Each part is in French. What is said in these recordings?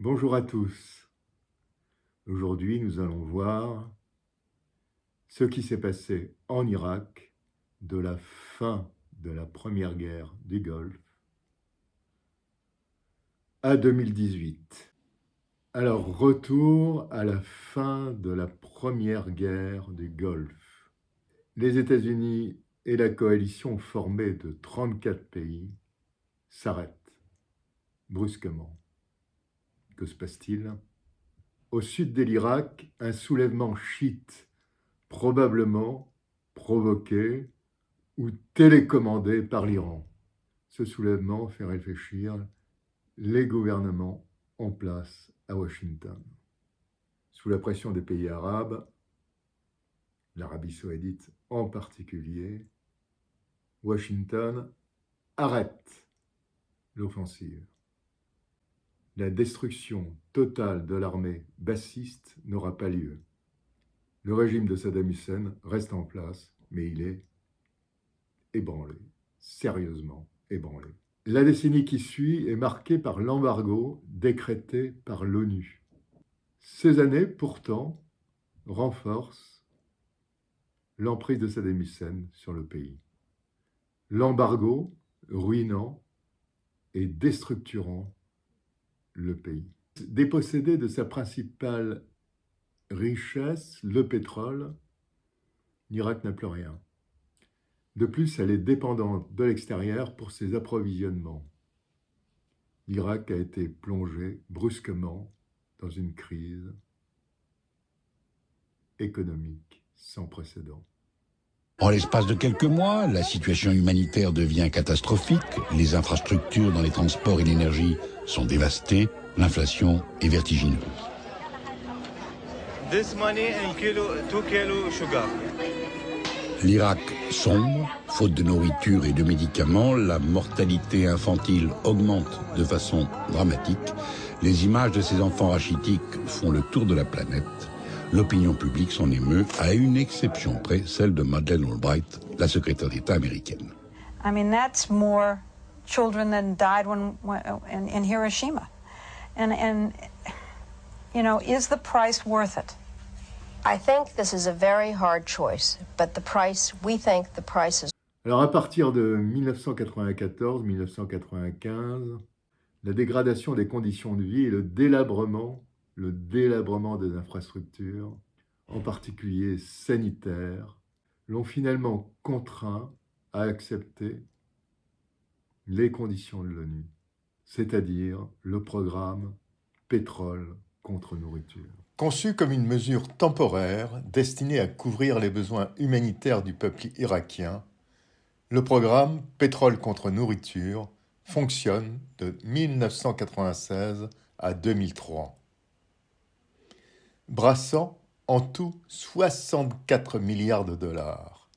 Bonjour à tous. Aujourd'hui, nous allons voir ce qui s'est passé en Irak de la fin de la première guerre du Golfe à 2018. Alors, retour à la fin de la première guerre du Golfe. Les États-Unis et la coalition formée de 34 pays s'arrêtent brusquement. Que se passe-t-il ? Au sud de l'Irak, un soulèvement chiite, probablement provoqué ou télécommandé par l'Iran. Ce soulèvement fait réfléchir les gouvernements en place à Washington. Sous la pression des pays arabes, l'Arabie saoudite en particulier, Washington arrête l'offensive. La destruction totale de l'armée bassiste n'aura pas lieu. Le régime de Saddam Hussein reste en place, mais il est ébranlé, sérieusement ébranlé. La décennie qui suit est marquée par l'embargo décrété par l'ONU. Ces années, pourtant, renforcent l'emprise de Saddam Hussein sur le pays. L'embargo ruinant et déstructurant le pays. Dépossédé de sa principale richesse, le pétrole, l'Irak n'a plus rien. De plus, elle est dépendante de l'extérieur pour ses approvisionnements. L'Irak a été plongé brusquement dans une crise économique sans précédent. En l'espace de quelques mois, la situation humanitaire devient catastrophique, les infrastructures dans les transports et l'énergie sont dévastées, l'inflation est vertigineuse. This money in 2 kilo sugar. L'Irak sombre, faute de nourriture et de médicaments, la mortalité infantile augmente de façon dramatique, les images de ces enfants rachitiques font le tour de la planète. L'opinion publique s'en émeut, à une exception près, celle de Madeleine Albright, la secrétaire d'État américaine. I mean, that's more children than died in Hiroshima. And, you know, is the price worth it? I think this is a very hard choice, but we think the price is... Alors, à partir de 1994-1995, la dégradation des conditions de vie et le délabrement des infrastructures, en particulier sanitaires, l'ont finalement contraint à accepter les conditions de l'ONU, c'est-à-dire le programme Pétrole contre nourriture. Conçu comme une mesure temporaire destinée à couvrir les besoins humanitaires du peuple irakien, le programme Pétrole contre nourriture fonctionne de 1996 à 2003. Brassant en tout 64 milliards de dollars.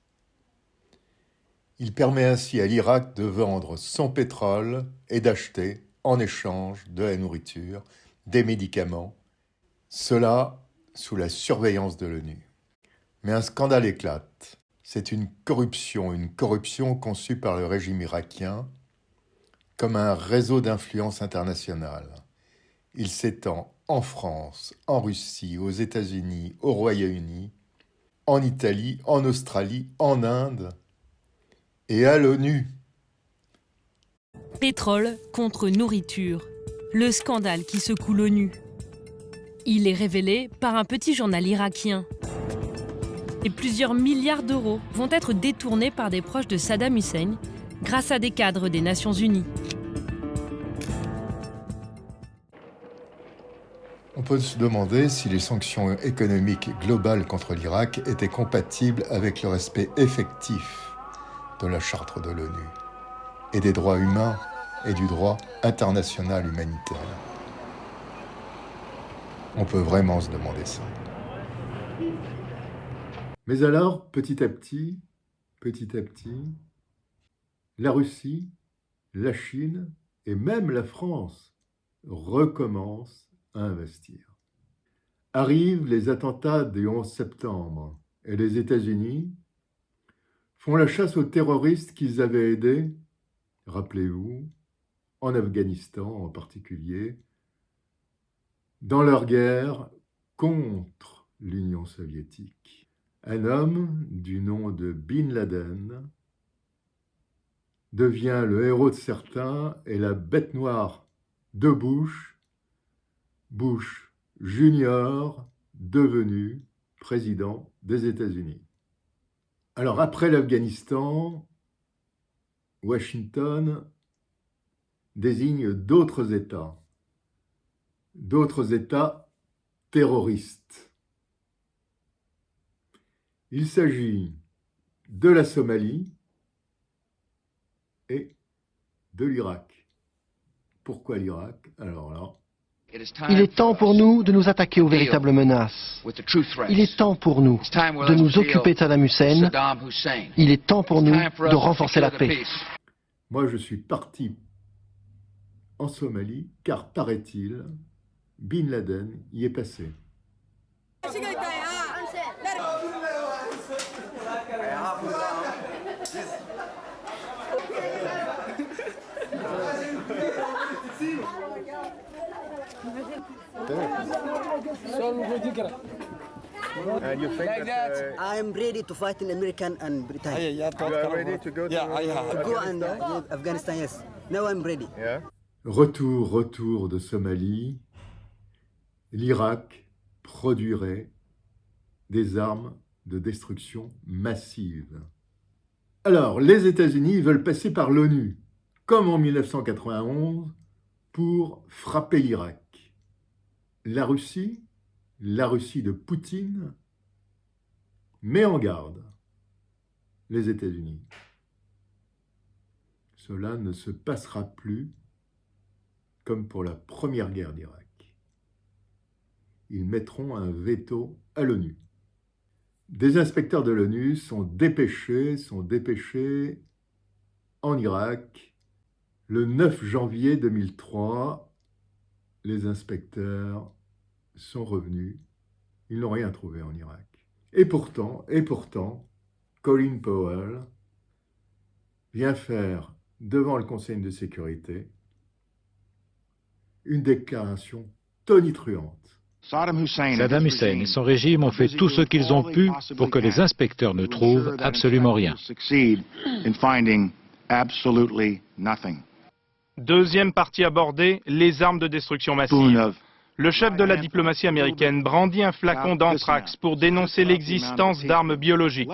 Il permet ainsi à l'Irak de vendre son pétrole et d'acheter, en échange de la nourriture, des médicaments, cela sous la surveillance de l'ONU. Mais un scandale éclate. C'est une corruption conçue par le régime irakien comme un réseau d'influence internationale. Il s'étend en France, en Russie, aux États-Unis, au Royaume-Uni, en Italie, en Australie, en Inde et à l'ONU. Pétrole contre nourriture. Le scandale qui secoue l'ONU. Il est révélé par un petit journal irakien. Et plusieurs milliards d'euros vont être détournés par des proches de Saddam Hussein grâce à des cadres des Nations Unies. On peut se demander si les sanctions économiques globales contre l'Irak étaient compatibles avec le respect effectif de la charte de l'ONU et des droits humains et du droit international humanitaire. On peut vraiment se demander ça. Mais alors, petit à petit, la Russie, la Chine et même la France recommencent à investir. Arrivent les attentats du 11 septembre et les États-Unis font la chasse aux terroristes qu'ils avaient aidés, rappelez-vous, en Afghanistan en particulier, dans leur guerre contre l'Union soviétique. Un homme du nom de Bin Laden devient le héros de certains et la bête noire de Bush, Bush Junior, devenu président des États-Unis. Alors après l'Afghanistan, Washington désigne d'autres États terroristes. Il s'agit de la Somalie et de l'Irak. Pourquoi l'Irak? Alors là, il est temps pour nous de nous attaquer aux véritables menaces. Il est temps pour nous de nous occuper de Saddam Hussein. Il est temps pour nous de renforcer la paix. Moi, je suis parti en Somalie car, paraît-il, Bin Laden y est passé. And you think that I'm ready to fight in American and Britain. you are ready to go to Go and Afghanistan, yes. Now I'm ready. Yeah. Retour de Somalie, l'Irak produirait des armes de destruction massive. Alors, les États-Unis veulent passer par l'ONU, comme en 1991, pour frapper l'Irak. La Russie de Poutine, met en garde les États-Unis. Cela ne se passera plus comme pour la première guerre d'Irak. Ils mettront un veto à l'ONU. Des inspecteurs de l'ONU sont dépêchés en Irak. Le 9 janvier 2003, les inspecteurs sont revenus. Ils n'ont rien trouvé en Irak. Et pourtant, Colin Powell vient faire devant le Conseil de sécurité une déclaration tonitruante. Saddam Hussein et son régime ont fait tout ce qu'ils ont pu pour que les inspecteurs ne trouvent absolument rien. Deuxième partie abordée, les armes de destruction massive. Le chef de la diplomatie américaine brandit un flacon d'anthrax pour dénoncer l'existence d'armes biologiques,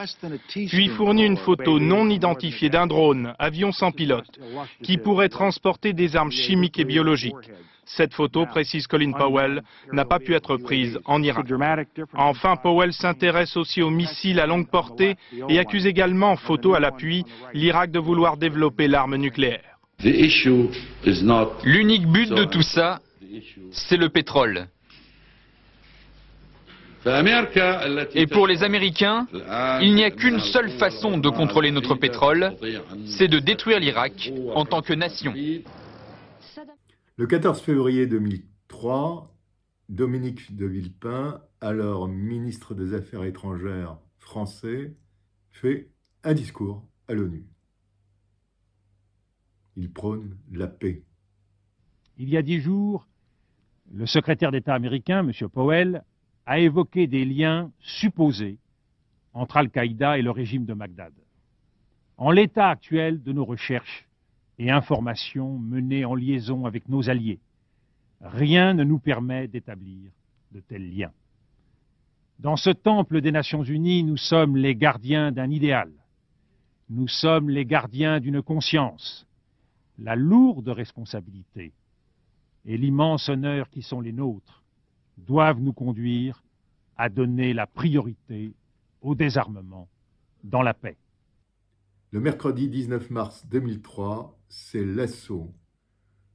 puis fournit une photo non identifiée d'un drone, avion sans pilote, qui pourrait transporter des armes chimiques et biologiques. Cette photo, précise Colin Powell, n'a pas pu être prise en Irak. Enfin, Powell s'intéresse aussi aux missiles à longue portée et accuse également, photo à l'appui, l'Irak de vouloir développer l'arme nucléaire. L'unique but de tout ça, c'est le pétrole. Et pour les Américains, il n'y a qu'une seule façon de contrôler notre pétrole, c'est de détruire l'Irak en tant que nation. Le 14 février 2003, Dominique de Villepin, alors ministre des Affaires étrangères français, fait un discours à l'ONU. Il prône la paix. Il y a 10 jours, le secrétaire d'État américain, M. Powell, a évoqué des liens supposés entre Al-Qaïda et le régime de Bagdad. En l'état actuel de nos recherches et informations menées en liaison avec nos alliés, rien ne nous permet d'établir de tels liens. Dans ce temple des Nations Unies, nous sommes les gardiens d'un idéal. Nous sommes les gardiens d'une conscience. La lourde responsabilité et l'immense honneur qui sont les nôtres doivent nous conduire à donner la priorité au désarmement dans la paix. Le mercredi 19 mars 2003, c'est l'assaut,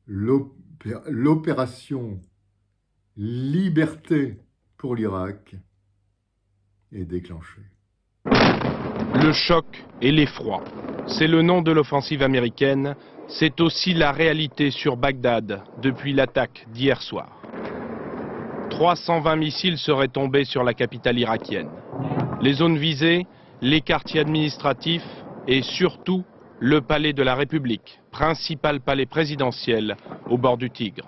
l'opération Liberté pour l'Irak est déclenchée. Le choc et l'effroi, c'est le nom de l'offensive américaine, c'est aussi la réalité sur Bagdad depuis l'attaque d'hier soir. 320 missiles seraient tombés sur la capitale irakienne. Les zones visées, les quartiers administratifs et surtout le palais de la République, principal palais présidentiel au bord du Tigre.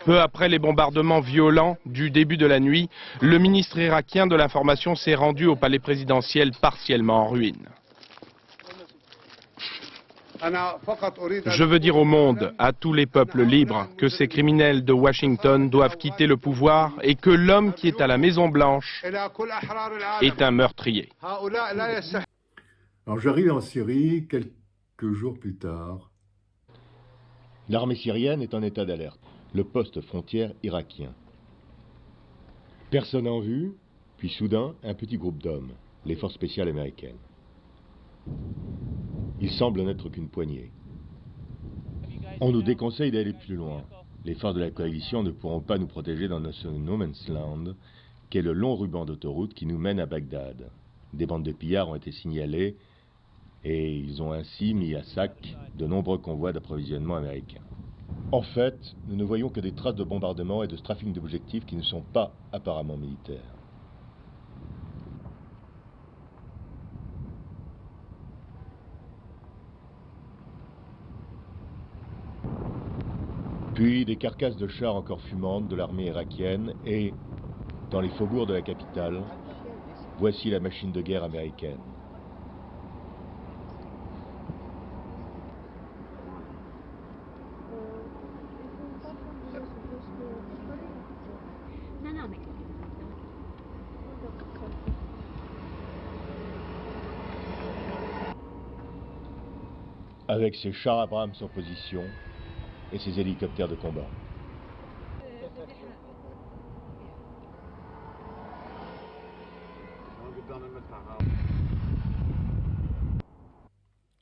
Peu après les bombardements violents du début de la nuit, le ministre irakien de l'information s'est rendu au palais présidentiel partiellement en ruine. Je veux dire au monde, à tous les peuples libres, que ces criminels de Washington doivent quitter le pouvoir et que l'homme qui est à la Maison Blanche est un meurtrier. Alors j'arrive en Syrie quelques jours plus tard. L'armée syrienne est en état d'alerte. Le poste frontière irakien. Personne en vue, puis soudain, un petit groupe d'hommes, les forces spéciales américaines. Il semble n'être qu'une poignée. On nous déconseille d'aller plus loin. Les forces de la coalition ne pourront pas nous protéger dans notre no man's land, qui est le long ruban d'autoroute qui nous mène à Bagdad. Des bandes de pillards ont été signalées et ils ont ainsi mis à sac de nombreux convois d'approvisionnement américains. En fait, nous ne voyons que des traces de bombardements et de trafic d'objectifs qui ne sont pas apparemment militaires. Puis des carcasses de chars encore fumantes de l'armée irakienne et, dans les faubourgs de la capitale, voici la machine de guerre américaine. Avec ses chars Abrams en position et ses hélicoptères de combat.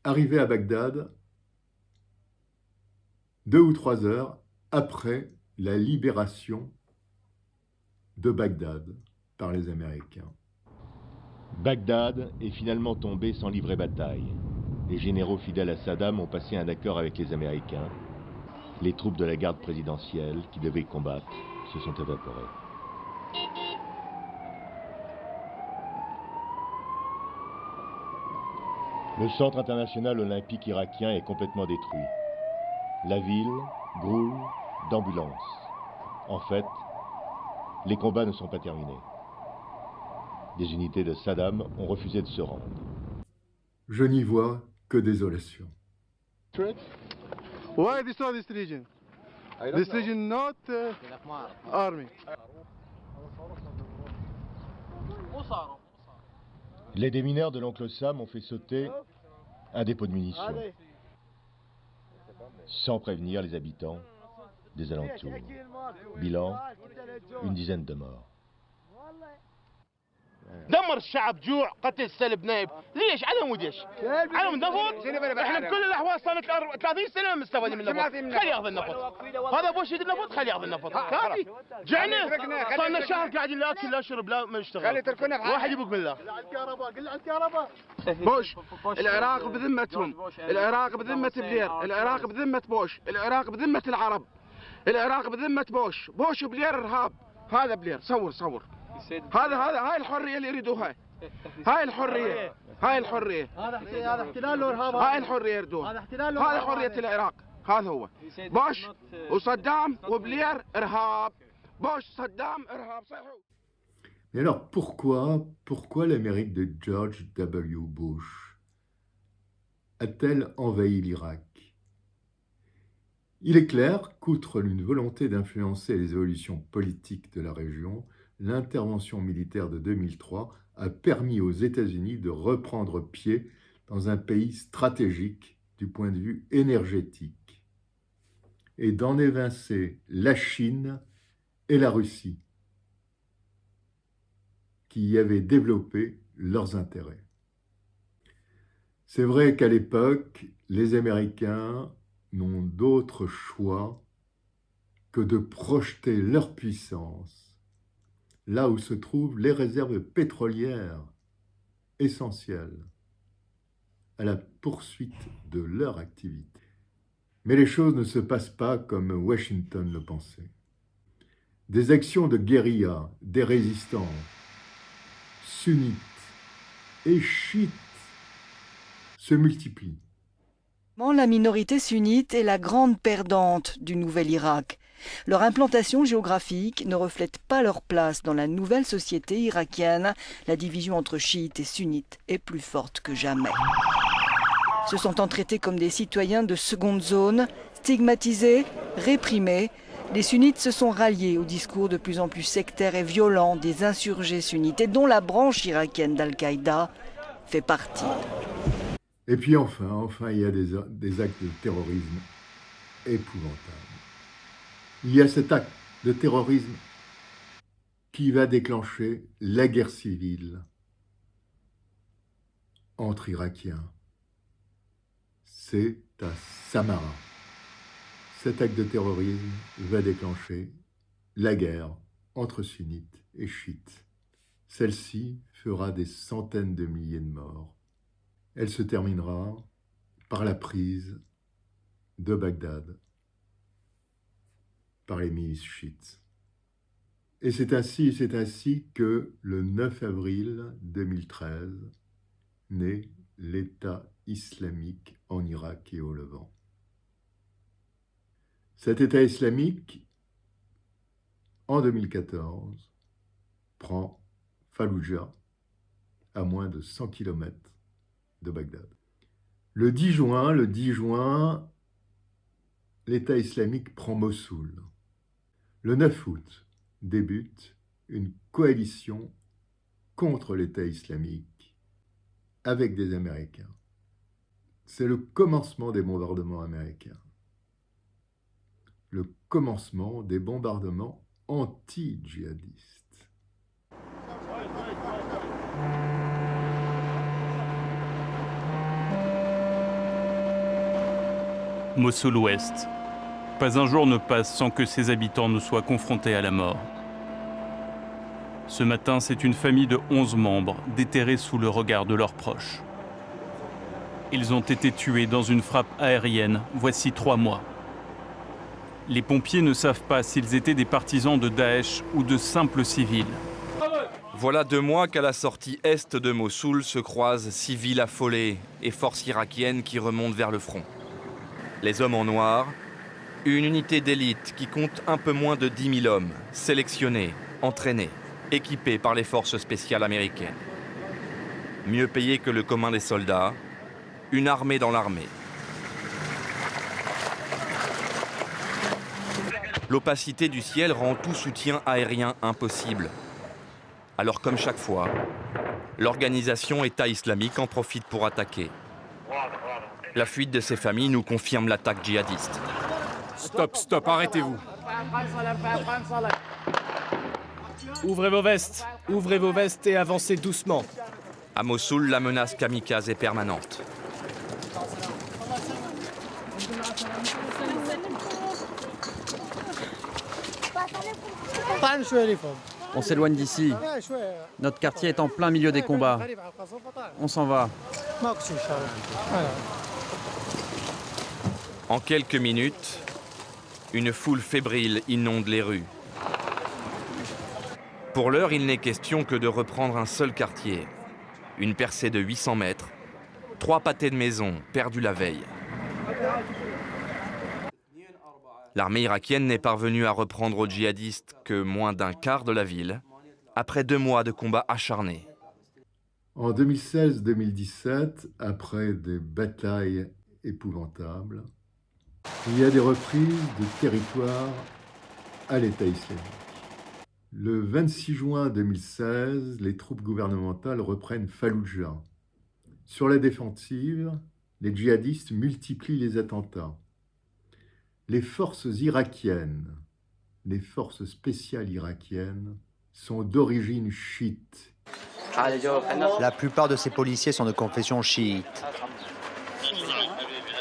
Arrivé à Bagdad, 2 ou 3 heures après la libération de Bagdad par les Américains. Bagdad est finalement tombé sans livrer bataille. Les généraux fidèles à Saddam ont passé un accord avec les Américains. Les troupes de la garde présidentielle qui devaient combattre se sont évaporées. Le centre international olympique irakien est complètement détruit. La ville grouille d'ambulances. En fait, les combats ne sont pas terminés. Des unités de Saddam ont refusé de se rendre. Je n'y vois que désolation. Why destroy this region? This region not army. Les démineurs de l'oncle Sam ont fait sauter un dépôt de munitions, sans prévenir les habitants des alentours. Bilan, une dizaine de morts. دمر الشعب جوع قتل سلب نايب ليش علم وديش علم نفط احنا بكل الاحوال صارت 30 سنه مستفادين من النفط خلي ياخذ النفط هذا بوش يد النفط خلي ياخذ النفط كافي جعنا صارنا شهر قاعدين لا اكل لا شرب لا ما نشتغل واحد يبوق من الله قل على الكهرباء بوش العراق بذمتهم العراق بذمه بلير العراق بذمه بوش العراق بذمه العرب العراق بذمه بوش وبلير ارهاب هذا بلير صور هاي الحريه اللي يريدوها هاي الحريه هذا احتلال وارهاب هاي الحريه يريدوها هذا حريه العراق هذا هو بوش وصدام وبلير ارهاب بوش صدام ارهاب صحوا. Mais alors pourquoi l'Amérique de George W. Bush a-t-elle envahi l'Irak? Il est clair qu'outre une volonté d'influencer les évolutions politiques de la région, l'intervention militaire de 2003 a permis aux États-Unis de reprendre pied dans un pays stratégique du point de vue énergétique et d'en évincer la Chine et la Russie, qui y avaient développé leurs intérêts. C'est vrai qu'à l'époque, les Américains n'ont d'autre choix que de projeter leur puissance là où se trouvent les réserves pétrolières essentielles à la poursuite de leur activité. Mais les choses ne se passent pas comme Washington le pensait. Des actions de guérilla, des résistants sunnites et chiites se multiplient. La minorité sunnite est la grande perdante du nouvel Irak. Leur implantation géographique ne reflète pas leur place dans la nouvelle société irakienne. La division entre chiites et sunnites est plus forte que jamais. Se sentant traités comme des citoyens de seconde zone, stigmatisés, réprimés, les sunnites se sont ralliés au discours de plus en plus sectaire et violent des insurgés sunnites et dont la branche irakienne d'Al-Qaïda fait partie. Et puis enfin, il y a des actes de terrorisme épouvantables. Il y a cet acte de terrorisme qui va déclencher la guerre civile entre Irakiens. C'est à Samarra. Cet acte de terrorisme va déclencher la guerre entre sunnites et chiites. Celle-ci fera des centaines de milliers de morts. Elle se terminera par la prise de Bagdad par les milices chiites. Et c'est ainsi que le 9 avril 2013 naît l'État islamique en Irak et au Levant. Cet État islamique, en 2014, prend Falloujah, à moins de 100 km de Bagdad. Le 10 juin, l'État islamique prend Mossoul. Le 9 août, débute une coalition contre l'État islamique avec des Américains. C'est le commencement des bombardements américains. Le commencement des bombardements anti-djihadistes. Mossoul-Ouest. Pas un jour ne passe sans que ses habitants ne soient confrontés à la mort. Ce matin, c'est une famille de 11 membres déterrés sous le regard de leurs proches. Ils ont été tués dans une frappe aérienne voici 3 mois. Les pompiers ne savent pas s'ils étaient des partisans de Daesh ou de simples civils. Voilà 2 mois qu'à la sortie est de Mossoul se croisent civils affolés et forces irakiennes qui remontent vers le front. Les hommes en noir, une unité d'élite qui compte un peu moins de 10 000 hommes, sélectionnés, entraînés, équipés par les forces spéciales américaines. Mieux payés que le commun des soldats, une armée dans l'armée. L'opacité du ciel rend tout soutien aérien impossible. Alors comme chaque fois, l'organisation État islamique en profite pour attaquer. La fuite de ces familles nous confirme l'attaque djihadiste. Stop, arrêtez-vous. Ouvrez vos vestes et avancez doucement. À Mossoul, la menace kamikaze est permanente. On s'éloigne d'ici. Notre quartier est en plein milieu des combats. On s'en va. En quelques minutes, une foule fébrile inonde les rues. Pour l'heure, il n'est question que de reprendre un seul quartier. Une percée de 800 mètres, 3 pâtés de maison perdus la veille. L'armée irakienne n'est parvenue à reprendre aux djihadistes que moins d'un quart de la ville, après 2 mois de combats acharnés. En 2016-2017, après des batailles épouvantables, il y a des reprises de territoire à l'État islamique. Le 26 juin 2016, les troupes gouvernementales reprennent Falloujah. Sur la défensive, les djihadistes multiplient les attentats. Les forces irakiennes, les forces spéciales irakiennes, sont d'origine chiite. La plupart de ces policiers sont de confession chiite.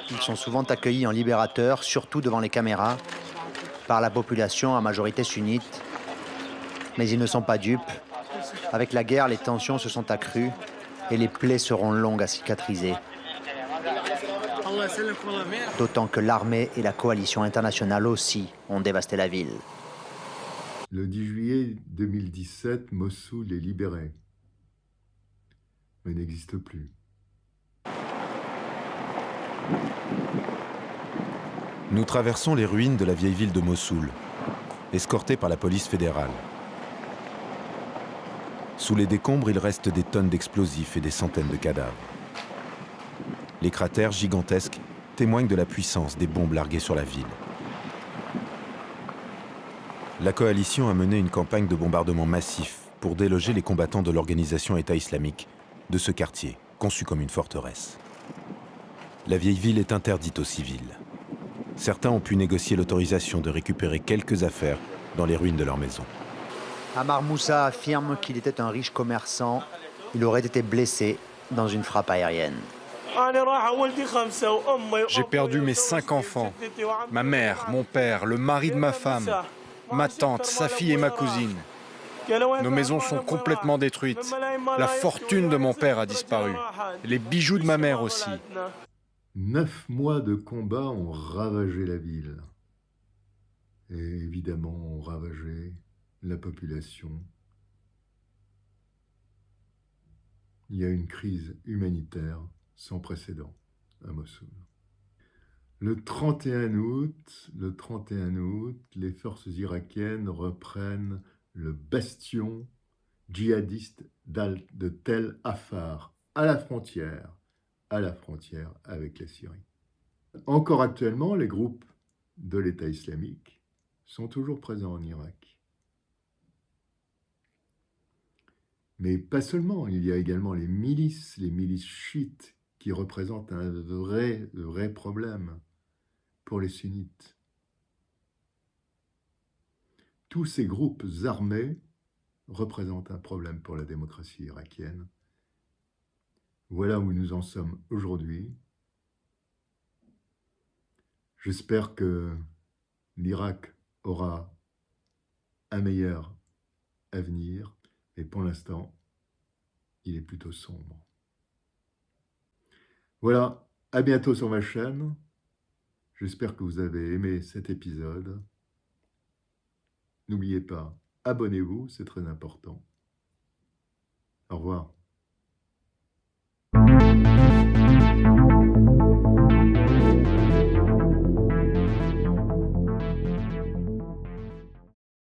Ils sont souvent accueillis en libérateurs, surtout devant les caméras, par la population à majorité sunnite. Mais ils ne sont pas dupes. Avec la guerre, les tensions se sont accrues et les plaies seront longues à cicatriser. D'autant que l'armée et la coalition internationale aussi ont dévasté la ville. Le 10 juillet 2017, Mossoul est libéré, mais n'existe plus. Nous traversons les ruines de la vieille ville de Mossoul, escortés par la police fédérale. Sous les décombres, il reste des tonnes d'explosifs et des centaines de cadavres. Les cratères gigantesques témoignent de la puissance des bombes larguées sur la ville. La coalition a mené une campagne de bombardement massif pour déloger les combattants de l'organisation État islamique de ce quartier, conçu comme une forteresse. La vieille ville est interdite aux civils. Certains ont pu négocier l'autorisation de récupérer quelques affaires dans les ruines de leur maison. Ammar Moussa affirme qu'il était un riche commerçant. Il aurait été blessé dans une frappe aérienne. J'ai perdu mes 5 enfants, ma mère, mon père, le mari de ma femme, ma tante, sa fille et ma cousine. Nos maisons sont complètement détruites. La fortune de mon père a disparu. Les bijoux de ma mère aussi. 9 mois de combat ont ravagé la ville. Et évidemment, ont ravagé la population. Il y a une crise humanitaire sans précédent à Mossoul. Le 31 août, les forces irakiennes reprennent le bastion djihadiste de Tel Afar, à la frontière avec la Syrie. Encore actuellement, les groupes de l'État islamique sont toujours présents en Irak. Mais pas seulement, il y a également les milices chiites qui représentent un vrai problème pour les sunnites. Tous ces groupes armés représentent un problème pour la démocratie irakienne. Voilà où nous en sommes aujourd'hui. J'espère que l'Irak aura un meilleur avenir, mais pour l'instant, il est plutôt sombre. Voilà, à bientôt sur ma chaîne. J'espère que vous avez aimé cet épisode. N'oubliez pas, abonnez-vous, c'est très important.